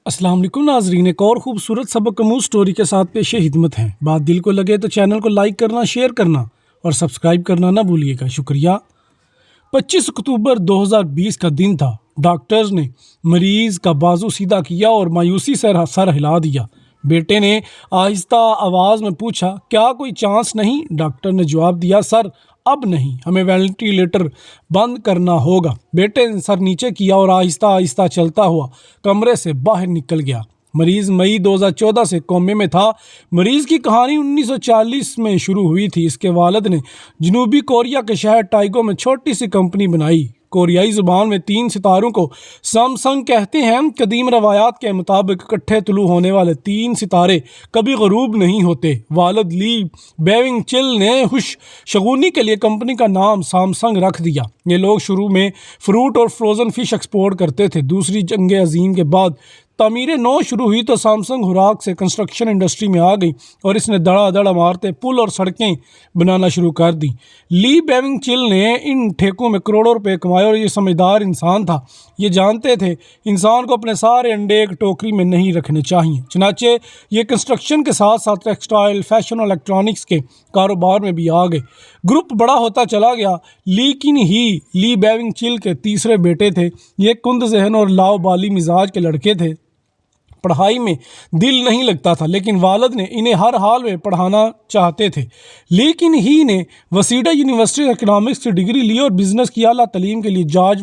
अस्सलाम वालेकुम नाजरीन, एक और खूबसूरत सबक आमूज़ स्टोरी के साथ पेश खिदमत हैं। बात दिल को लगे तो चैनल को लाइक करना, शेयर करना और सब्सक्राइब करना ना भूलिएगा, शुक्रिया। 25 अक्टूबर 2020 का दिन था। डॉक्टर्स ने मरीज़ का बाजू सीधा किया और मायूसी से सर हिला दिया। बेटे ने आहिस्ता आवाज़ में पूछा, क्या कोई चांस नहीं? डॉक्टर ने जवाब दिया, सर अब नहीं, हमें वेंटिलेटर बंद करना होगा। बेटे ने सर नीचे किया और आहिस्ता आहिस्ता चलता हुआ कमरे से बाहर निकल गया। मरीज़ मई 2014 से कोमे में था। मरीज़ की कहानी 1940 में शुरू हुई थी। इसके वालिद ने जनूबी कोरिया के शहर टाइगो में छोटी सी कंपनी बनाई। कोरियाई ज़ुबान में 3 सितारों को सैमसंग कहते हैं। कदीम रवायात के मुताबिक इकट्ठे तुलू होने वाले 3 सितारे कभी गरूब नहीं होते। वालिद ली बेविंग चिल ने खुश शगुनी के लिए कंपनी का नाम सैमसंग रख दिया। ये लोग शुरू में फ्रूट और फ्रोज़न फ़िश एक्सपोर्ट करते थे। दूसरी जंग अजीम के बाद तामीर नौ शुरू हुई तो सैमसंग खुराक से कंस्ट्रक्शन इंडस्ट्री में आ गई और इसने धड़ा इमारतें, पुल और सड़कें बनाना शुरू कर दी। ली बेविंग चिल ने इन ठेकों में करोड़ों रुपए कमाए और ये समझदार इंसान था। ये जानते थे इंसान को अपने सारे अंडे एक टोकरी में नहीं रखने चाहिए। चुनाचे ये कंस्ट्रक्शन के साथ साथ टेक्सटाइल, फैशन और इलेक्ट्रॉनिक्स के कारोबार में भी आ गए। ग्रुप बड़ा होता चला गया। लेकिन ही ली बेविंग चिल के तीसरे बेटे थे। ये कुंद जहन और लाओबाली मिजाज के लड़के थे। पढ़ाई में दिल नहीं लगता था, लेकिन वालिद ने इन्हें हर हाल में पढ़ाना चाहते थे। लेकिन ही ने वसीडा यूनिवर्सिटी इकनॉमिक्स से डिग्री ली और बिज़नेस की आला तालीम के लिए जॉर्ज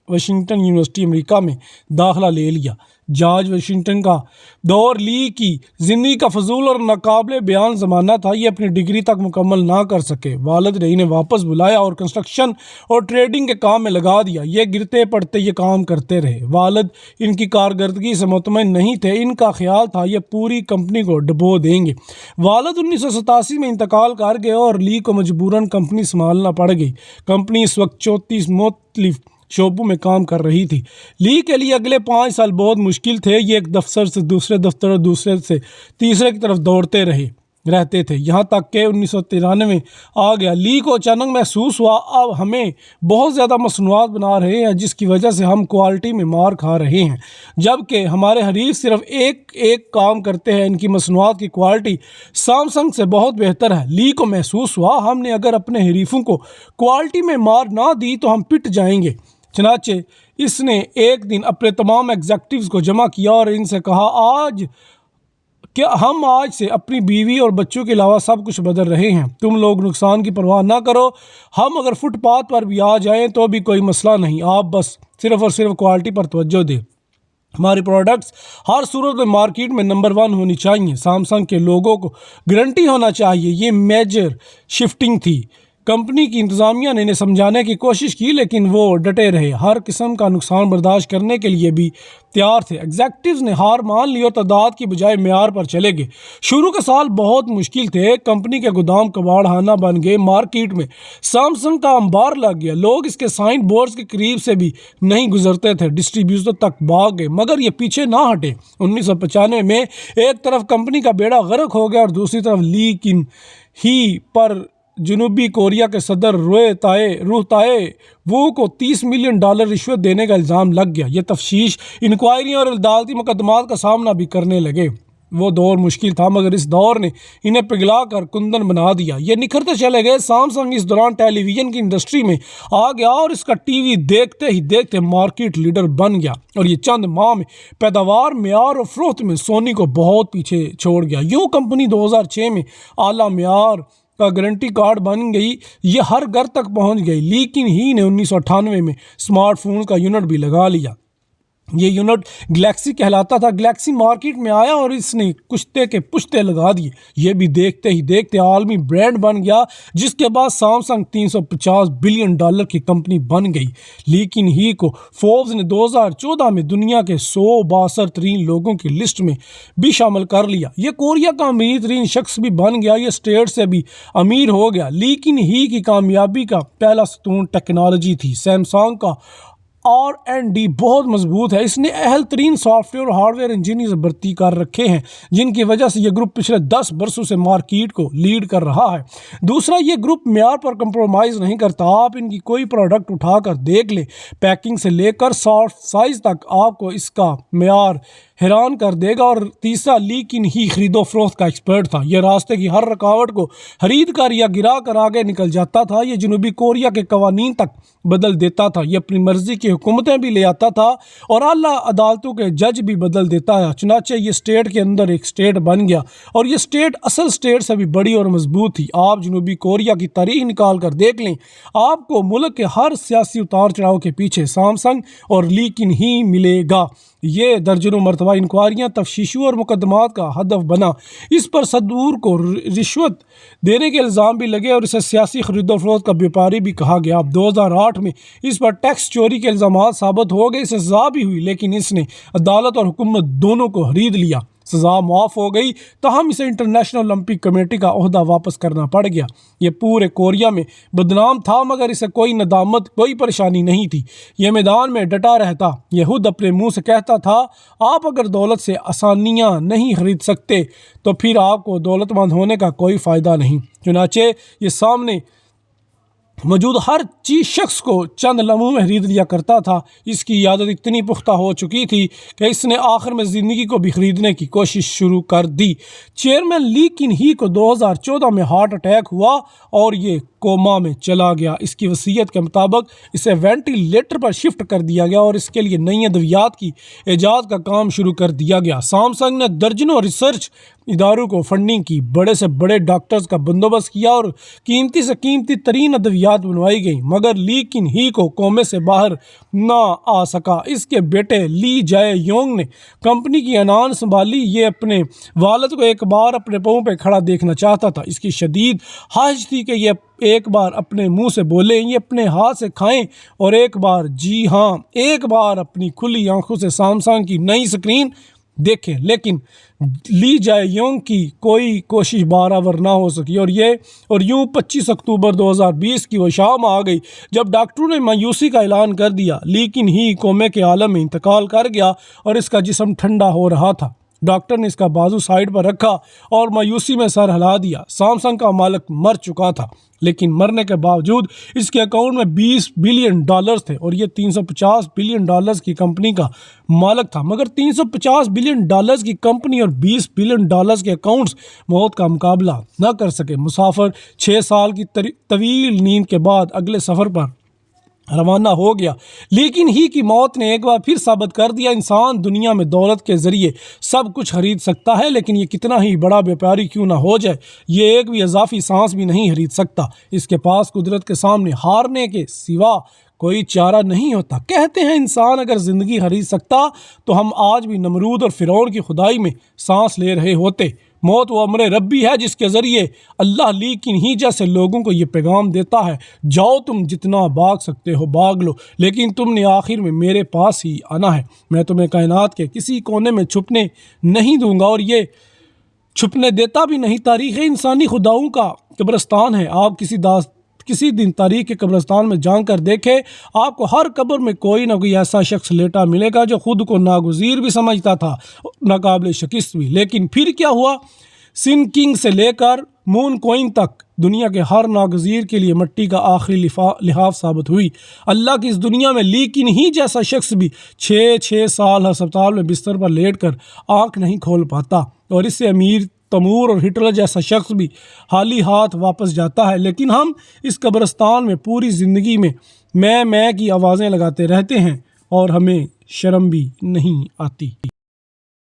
वाशिंगटन यूनिवर्सिटी अमेरिका में दाखिला ले लिया। जॉर्ज वाशिंगटन का दौर ली की ज़िंदगी का फजूल और नाकाबिले बयान ज़माना था। ये अपनी डिग्री तक मुकम्मल ना कर सके। वालिद ने इन्हें वापस बुलाया और कंस्ट्रक्शन और ट्रेडिंग के काम में लगा दिया। ये गिरते पड़ते ये काम करते रहे। वालिद इनकी कारकर्दगी से मुतमईन नहीं थे। इनका ख्याल था ये पूरी कंपनी को डुबो देंगे। वालिद 1987 में इंतकाल कर गए और ली को मजबूरन कंपनी संभालना पड़ गई। कंपनी इस वक्त 34 मुख्तलिफ शोबों में काम कर रही थी। ली के लिए अगले 5 साल बहुत मुश्किल थे। ये एक दफ्तर से दूसरे दफ्तर और दूसरे से तीसरे की तरफ दौड़ते रहते थे, यहाँ तक कि 1993 आ गया। ली को अचानक महसूस हुआ अब हमें बहुत ज़्यादा मसनूआत बना रहे हैं जिसकी वजह से हम क्वालिटी में मार खा रहे हैं, जबकि हमारे हरीफ सिर्फ एक काम करते हैं। इनकी मसनूआत की क्वालिटी सैमसंग से बहुत बेहतर है। ली को महसूस हुआ हमने अगर अपने हरीफों को क्वालिटी में मार ना दी तो हम पिट जाएंगे। चनाचे इसने एक दिन अपने तमाम एग्जेक्टिव्स को जमा किया और इनसे कहा, हम आज से अपनी बीवी और बच्चों के अलावा सब कुछ बदल रहे हैं। तुम लोग नुकसान की परवाह ना करो। हम अगर फुटपाथ पर भी आ जाएं तो भी कोई मसला नहीं। आप बस सिर्फ़ और सिर्फ क्वालिटी पर तवज्जो दें। हमारी प्रोडक्ट्स हर सूरत में मार्केट में नंबर 1 होनी चाहिए। सैमसंग के लोगों को गारंटी होना चाहिए। ये मेजर शिफ्टिंग थी। कंपनी की इंतज़ामिया ने इन्हें समझाने की कोशिश की, लेकिन वो डटे रहे। हर किस्म का नुकसान बर्दाश्त करने के लिए भी तैयार थे। एग्जेक्टिव्स ने हार मान ली और तादाद की बजाय म्यार पर चले गए। शुरू के साल बहुत मुश्किल थे। कंपनी के गोदाम कबाड़खाना बन गए। मार्केट में सैमसंग का अंबार लग गया। लोग इसके साइन बोर्ड्स के करीब से भी नहीं गुजरते थे। डिस्ट्रीब्यूटर तक भाग गए, मगर ये पीछे ना हटे। 1995 में एक तरफ कंपनी का बेड़ा गर्क हो गया और दूसरी तरफ लीकिन ही पर जनूबी कोरिया के सदर रूह ताए वो को $30 मिलियन रिश्वत देने का इल्ज़ाम लग गया। ये तफ्तीश, इंक्वायरी और अदालती मुकदमात का सामना भी करने लगे। वो दौर मुश्किल था, मगर इस दौर ने इन्हें पिघला कर कुंदन बना दिया। ये निखरते चले गए। सैमसंग इस दौरान टेलीविज़न की इंडस्ट्री में आ गया और इसका टीवी देखते ही देखते मार्केट लीडर बन गया और ये चंद माह में पैदावार, म्यार और फरोख्त में सोनी को बहुत पीछे छोड़ गया। यूँ कंपनी 2006 में आला म्यार का गारंटी कार्ड बन गई। ये हर घर तक पहुंच गई। लेकिन ही ने 1998 में स्मार्टफोन का यूनिट भी लगा लिया। ये यूनिट गैलेक्सी कहलाता था। गैलेक्सी मार्केट में आया और इसने कुश्ते के पुश्ते लगा दिए। ये भी देखते ही देखते आलमी ब्रांड बन गया, जिसके बाद सैमसंग $350 बिलियन की कंपनी बन गई। लेकिन ही को फोर्ब्स ने 2014 में दुनिया के 100 बासर-तरीन लोगों की लिस्ट में भी शामिल कर लिया। ये कोरिया का अमीर तरीन शख्स भी बन गया। ये स्टेट से भी अमीर हो गया। लेकिन ही की कामयाबी का पहला सतून टेक्नोलॉजी थी। सैमसंग का R&D बहुत मजबूत है। इसने अहल तरीन सॉफ्टवेयर और हार्डवेयर इंजीनियर भर्ती कर रखे हैं, जिनकी वजह से यह ग्रुप पिछले 10 बरसों से मार्केट को लीड कर रहा है। दूसरा, ये ग्रुप म्यार पर कंप्रोमाइज़ नहीं करता। आप इनकी कोई प्रोडक्ट उठाकर देख ले, पैकिंग से लेकर सॉफ्ट साइज़ तक आपको इसका म्यार حیران کر دے گا۔ اور تیسرا لی کن ہی خرید و فروخت کا ایکسپرٹ تھا، یہ راستے کی ہر رکاوٹ کو خرید کر یا گرا کر آگے نکل جاتا تھا، یہ جنوبی کوریا کے قوانین تک بدل دیتا تھا، یہ اپنی مرضی کی حکومتیں بھی لے آتا تھا اور اعلیٰ عدالتوں کے جج بھی بدل دیتا ہے۔ چنانچہ یہ اسٹیٹ کے اندر ایک اسٹیٹ بن گیا اور یہ اسٹیٹ اصل اسٹیٹ سے بھی بڑی اور مضبوط تھی۔ آپ جنوبی کوریا کی تاریخ نکال کر دیکھ لیں، آپ کو ملک کے ہر سیاسی اتار چڑھاؤ کے پیچھے سامسنگ اور لی کن ہی ملے گا۔ یہ درجنوں مرتبہ انکوائریاں، تفتیشوں اور مقدمات کا ہدف بنا۔ اس پر صدور کو رشوت دینے کے الزام بھی لگے اور اسے سیاسی خرید و فروخت کا بیپاری بھی کہا گیا۔ اب 2008 میں اس پر ٹیکس چوری کے الزامات ثابت ہو گئے، اسے سزا بھی ہوئی، لیکن اس نے عدالت اور حکومت دونوں کو خرید لیا۔ سزا معاف ہو گئی، تاہم اسے انٹرنیشنل اولمپک کمیٹی کا عہدہ واپس کرنا پڑ گیا۔ یہ پورے کوریا میں بدنام تھا، مگر اسے کوئی ندامت، کوئی پریشانی نہیں تھی۔ یہ میدان میں ڈٹا رہتا، یہ خود اپنے منہ سے کہتا تھا، آپ اگر دولت سے آسانیاں نہیں خرید سکتے تو پھر آپ کو دولت مند ہونے کا کوئی فائدہ نہیں۔ چنانچہ یہ سامنے موجود ہر چیز شخص کو چند لمحوں میں خرید لیا کرتا تھا۔ اس کی عادت اتنی پختہ ہو چکی تھی کہ اس نے آخر میں زندگی کو بھی خریدنے کی کوشش شروع کر دی۔ چیئرمین لی کن ہی کو 2014 میں ہارٹ اٹیک ہوا اور یہ کوما میں چلا گیا۔ اس کی وصیت کے مطابق اسے وینٹی لیٹر پر شفٹ کر دیا گیا اور اس کے لیے نئی ادویات کی ایجاد کا کام شروع کر دیا گیا۔ سامسنگ نے درجنوں ریسرچ اداروں کو فنڈنگ کی، بڑے سے بڑے ڈاکٹرز کا بندوبست کیا اور قیمتی سے قیمتی ترین ادویات بنوائی گئیں، مگر لی کن ہی کو کومے سے باہر نہ آ سکا۔ اس کے بیٹے لی جائے یونگ نے کمپنی کی انان سنبھالی۔ یہ اپنے والد کو ایک بار اپنے پاؤں پہ کھڑا دیکھنا چاہتا تھا۔ اس کی شدید خواہش تھی کہ یہ ایک بار اپنے منہ سے بولیں، یہ اپنے ہاتھ سے کھائیں اور ایک بار، جی ہاں، ایک بار اپنی کھلی آنکھوں سے سامسنگ کی نئی اسکرین دیکھیں، لیکن لی جائے یونگ کی کوئی کوشش برآور نہ ہو سکی اور یوں 25 اکتوبر 2020 کی وہ شام آ گئی جب ڈاکٹروں نے مایوسی کا اعلان کر دیا۔ لی کن ہی کومے کے عالم میں انتقال کر گیا اور اس کا جسم ٹھنڈا ہو رہا تھا۔ ڈاکٹر نے اس کا بازو سائیڈ پر رکھا اور مایوسی میں سر ہلا دیا۔ سامسنگ کا مالک مر چکا تھا، لیکن مرنے کے باوجود اس کے اکاؤنٹ میں $20 بلین تھے اور یہ $350 بلین کی کمپنی کا مالک تھا، مگر $350 بلین کی کمپنی اور $20 بلین کے اکاؤنٹس موت کا مقابلہ نہ کر سکے۔ مسافر 6 سال کی طویل نیند کے بعد اگلے سفر پر روانہ ہو گیا۔ لیکن ہی کی موت نے ایک بار پھر ثابت کر دیا، انسان دنیا میں دولت کے ذریعے سب کچھ خرید سکتا ہے، لیکن یہ کتنا ہی بڑا بیپاری کیوں نہ ہو جائے، یہ ایک بھی اضافی سانس بھی نہیں خرید سکتا۔ اس کے پاس قدرت کے سامنے ہارنے کے سوا کوئی چارہ نہیں ہوتا۔ کہتے ہیں انسان اگر زندگی خرید سکتا تو ہم آج بھی نمرود اور فرعون کی خدائی میں سانس لے رہے ہوتے۔ موت وہ امر ربی ہے جس کے ذریعے اللہ لی کن ہی جیسے لوگوں کو یہ پیغام دیتا ہے، جاؤ تم جتنا بھاگ سکتے ہو بھاگ لو، لیکن تم نے آخر میں میرے پاس ہی آنا ہے۔ میں تمہیں کائنات کے کسی کونے میں چھپنے نہیں دوں گا اور یہ چھپنے دیتا بھی نہیں۔ تاریخ انسانی خداؤں کا قبرستان ہے۔ آپ کسی دن تاریخ کے قبرستان میں جان کر دیکھے، آپ کو ہر قبر میں کوئی نہ کوئی ایسا شخص لیٹا ملے گا جو خود کو ناگزیر بھی سمجھتا تھا، ناقابل شکست بھی۔ لیکن پھر کیا ہوا؟ سن کنگ سے لے کر مون کوئن تک دنیا کے ہر ناگزیر کے لیے مٹی کا آخری لحاف ثابت ہوئی۔ اللہ کی اس دنیا میں لی کن ہی جیسا شخص بھی 6 سال ہسپتال میں بستر پر لیٹ کر آنکھ نہیں کھول پاتا، اور اس سے امیر تیمور اور ہٹلر جیسا شخص بھی خالی ہاتھ واپس جاتا ہے۔ لیکن ہم اس قبرستان میں پوری زندگی میں کی آوازیں لگاتے رہتے ہیں اور ہمیں شرم بھی نہیں آتی۔